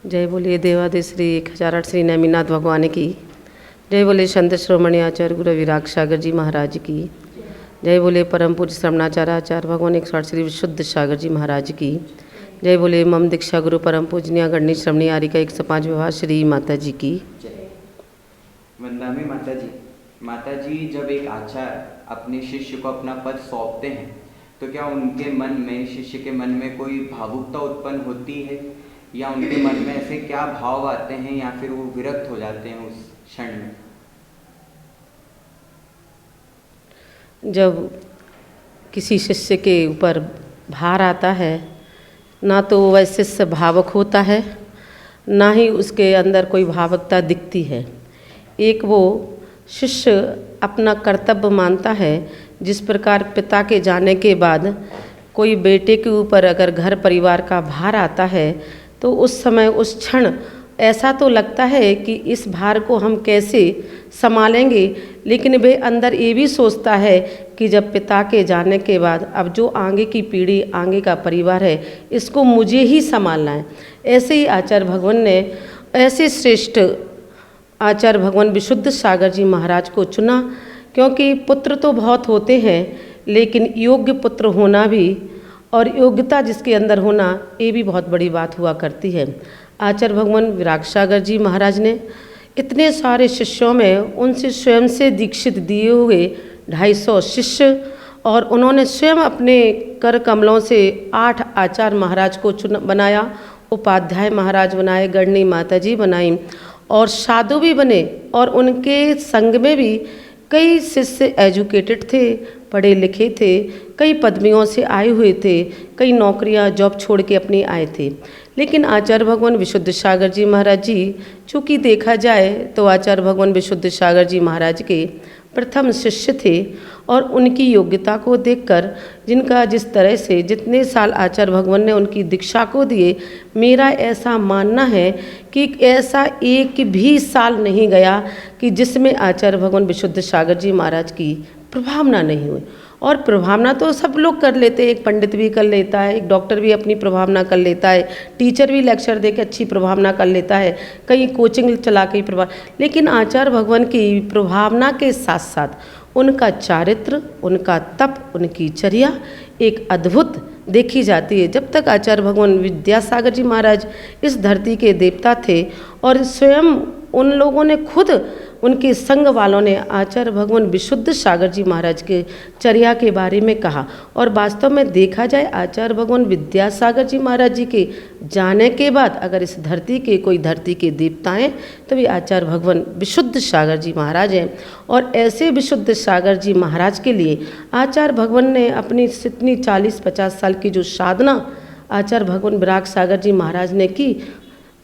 जय बोलिए देवादेव श्री 1008 श्री नेमिनाथ भगवान की। जय बोले संत श्रोमणी आचार्य गुरु विराग सागर जी महाराज की। जय बोले परम पूज्य श्रवणाचार्य आचार्य भगवान 108 श्री विशुद्ध सागर जी महाराज की। जय बोले मम दीक्षा गुरु परम पूजनीय गणनी श्रवणी आरिका 105 विवाह श्री माता जी की। वंदना माता जी जब एक आचार्य अपने शिष्य को अपना पद सौंपते हैं तो क्या उनके मन में, शिष्य के मन में कोई भावुकता उत्पन्न होती है या उनके मन में ऐसे क्या भाव आते हैं या फिर वो विरक्त हो जाते हैं उस क्षण में? जब किसी शिष्य के ऊपर भार आता है ना तो वह शिष्य भावुक होता है, ना ही उसके अंदर कोई भावुकता दिखती है। एक वो शिष्य अपना कर्तव्य मानता है। जिस प्रकार पिता के जाने के बाद कोई बेटे के ऊपर अगर घर परिवार का भार आता है तो उस समय, उस क्षण ऐसा तो लगता है कि इस भार को हम कैसे संभालेंगे, लेकिन वे अंदर ये भी सोचता है कि जब पिता के जाने के बाद अब जो आगे की पीढ़ी, आगे का परिवार है, इसको मुझे ही संभालना है। ऐसे ही आचार्य भगवान ने ऐसे श्रेष्ठ आचार्य भगवान विशुद्ध सागर जी महाराज को चुना, क्योंकि पुत्र तो बहुत होते हैं लेकिन योग्य पुत्र होना भी और योग्यता जिसके अंदर होना, ये भी बहुत बड़ी बात हुआ करती है। आचार्य भगवान विराग सागर जी महाराज ने इतने सारे शिष्यों में उनसे स्वयं से दीक्षित दिए हुए 250 शिष्य, और उन्होंने स्वयं अपने कर कमलों से 8 आचार्य महाराज को बनाया, उपाध्याय महाराज बनाए, गणनी माता जी बनाई और साधु भी बने। और उनके संग में भी कई शिष्य एजुकेटेड थे, पढ़े लिखे थे, कई पदवियों से आए हुए थे, कई नौकरियां जॉब छोड़ के अपनी आए थे। लेकिन आचार्य भगवान विशुद्ध सागर जी महाराज जी, चूँकि देखा जाए तो आचार्य भगवान विशुद्ध सागर जी महाराज के प्रथम शिष्य थे और उनकी योग्यता को देखकर, जिनका जिस तरह से जितने साल आचार्य भगवान ने उनकी दीक्षा को दिए, मेरा ऐसा मानना है कि ऐसा एक भी साल नहीं गया कि जिसमें आचार्य भगवान विशुद्ध सागर जी महाराज की प्रभावना नहीं हुई। और प्रभावना तो सब लोग कर लेते हैं, एक पंडित भी कर लेता है, एक डॉक्टर भी अपनी प्रभावना कर लेता है, टीचर भी लेक्चर दे के अच्छी प्रभावना कर लेता है, कई कोचिंग चला के प्रभाव। लेकिन आचार्य भगवान की प्रभावना के साथ साथ उनका चारित्र, उनका तप, उनकी चर्या एक अद्भुत देखी जाती है। जब तक आचार्य भगवान विद्यासागर जी महाराज इस धरती के देवता थे और स्वयं उन लोगों ने खुद, उनके संग वालों ने आचार्य भगवान विशुद्ध सागर जी महाराज के चर्या के बारे में कहा। और वास्तव में देखा जाए आचार्य भगवान विद्यासागर जी महाराज जी के जाने के बाद अगर इस धरती के कोई धरती के देवता हैं तो वे आचार्य भगवान विशुद्ध सागर जी महाराज हैं। और ऐसे विशुद्ध सागर जी महाराज के लिए आचार्य भगवान ने अपनी इतनी 40-50 साल की जो साधना आचार्य भगवान विराग सागर जी महाराज ने की,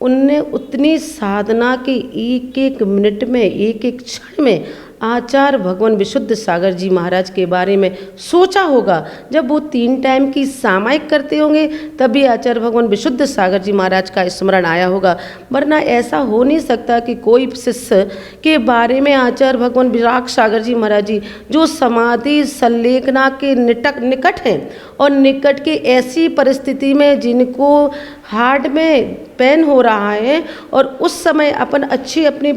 उनने उतनी साधना के एक एक मिनट में, एक एक क्षण में आचार्य भगवान विशुद्ध सागर जी महाराज के बारे में सोचा होगा। जब वो 3 टाइम की सामायिक करते होंगे तभी आचार्य भगवान विशुद्ध सागर जी महाराज का स्मरण आया होगा, वरना ऐसा हो नहीं सकता कि कोई शिष्य के बारे में आचार्य भगवान विराग सागर जी महाराज जी जो समाधि संलेखना के निकट हैं और निकट की ऐसी परिस्थिति में जिनको हार्ट में पेन हो रहा है और उस समय अपन अच्छी अपनी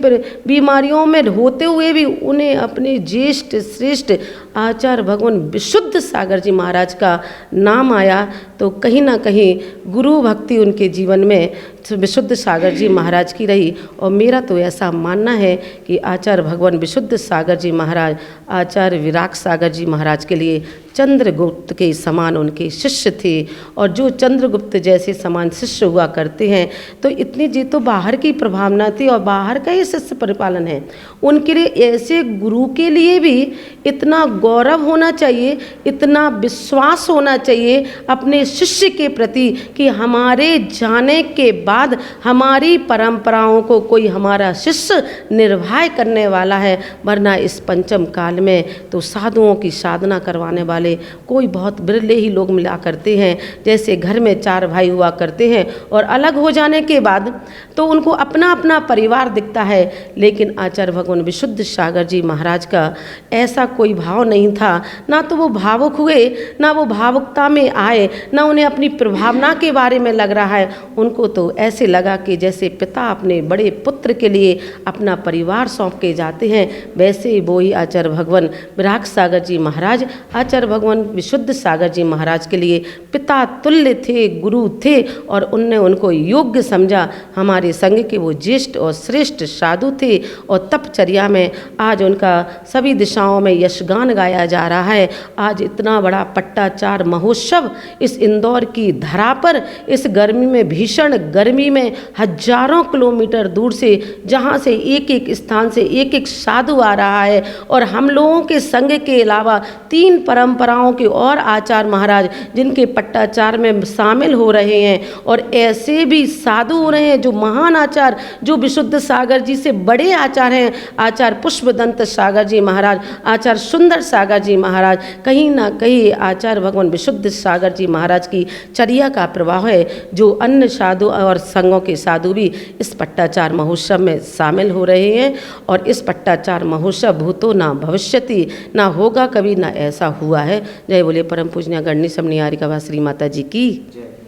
बीमारियों में होते हुए भी उन्हें अपने ज्येष्ठ श्रेष्ठ आचार्य भगवान विशुद्ध सागर जी महाराज का नाम आया, तो कहीं ना कहीं गुरु भक्ति उनके जीवन में विशुद्ध सागर जी महाराज की रही। और मेरा तो ऐसा मानना है कि आचार्य भगवान विशुद्ध सागर जी महाराज आचार्य विराग सागर जी महाराज के लिए चंद्रगुप्त के समान उनके शिष्य थे। और जो चंद्रगुप्त जैसे समान शिष्य हुआ करते हैं तो इतनी जी तो बाहर की प्रभावना थी और बाहर का ही शिष्य परिपालन है। उनके लिए ऐसे गुरु के लिए भी इतना गौरव होना चाहिए, इतना विश्वास होना चाहिए अपने शिष्य के प्रति कि हमारे जाने के बाद हमारी परंपराओं को कोई हमारा शिष्य निर्वाह करने वाला है। वरना इस पंचम काल में तो साधुओं की साधना करवाने वाले कोई बहुत बिरले ही लोग मिला करते हैं। जैसे घर में 4 भाई हुआ करते हैं और अलग हो जाने के बाद तो उनको अपना अपना परिवार दिखता है, लेकिन आचार्य भगवान विशुद्ध सागर जी महाराज का ऐसा कोई भाव नहीं था, ना तो वो भावुक हुए, ना वो भावुकता में आए, ना उन्हें अपनी प्रभावना के बारे में लग रहा है। उनको तो ऐसे लगा कि जैसे पिता अपने बड़े पुत्र के लिए अपना परिवार सौंप के जाते हैं, वैसे ही वो ही आचार्य भगवान विराग सागर जी महाराज आचार्य भगवान विशुद्ध सागर जी महाराज के लिए पिता तुल्य थे, गुरु थे, और उनने उनको योग्य समझा। हमारे संघ के वो ज्येष्ठ और श्रेष्ठ साधु थे, और तपचर्या में आज उनका सभी दिशाओं में यशगान गाया जा रहा है। आज इतना बड़ा पट्टाचार महोत्सव इस इंदौर की धरा पर, इस गर्मी में, भीषण गर्मी में, हजारों किलोमीटर दूर से, जहाँ से एक एक स्थान से एक एक साधु आ रहा है, और हम लोगों के संघ के अलावा 3 परंपराओं के और आचार्य महाराज जिनके पट्टाचार में शामिल हो रहे हैं, और ऐसे भी साधु हो रहे हैं जो महान आचार्य, जो विशुद्ध सागर जी से बड़े आचार्य हैं, आचार्य पुष्पदंत सागर जी महाराज, आचार्य सुंदर सागर जी महाराज। कहीं ना कहीं आचार्य भगवान विशुद्ध सागर जी महाराज की चर्या का प्रभाव है, जो अन्य साधु और संघों के साधु भी इस पट्टाचार महोत्सव में शामिल हो रहे हैं। और इस पट्टाचार महोत्सव भूतो ना भविष्यति, ना होगा कभी, ना ऐसा हुआ है। जय बोले परम पूजनीय गणनी समनियारिका श्री माता जी की।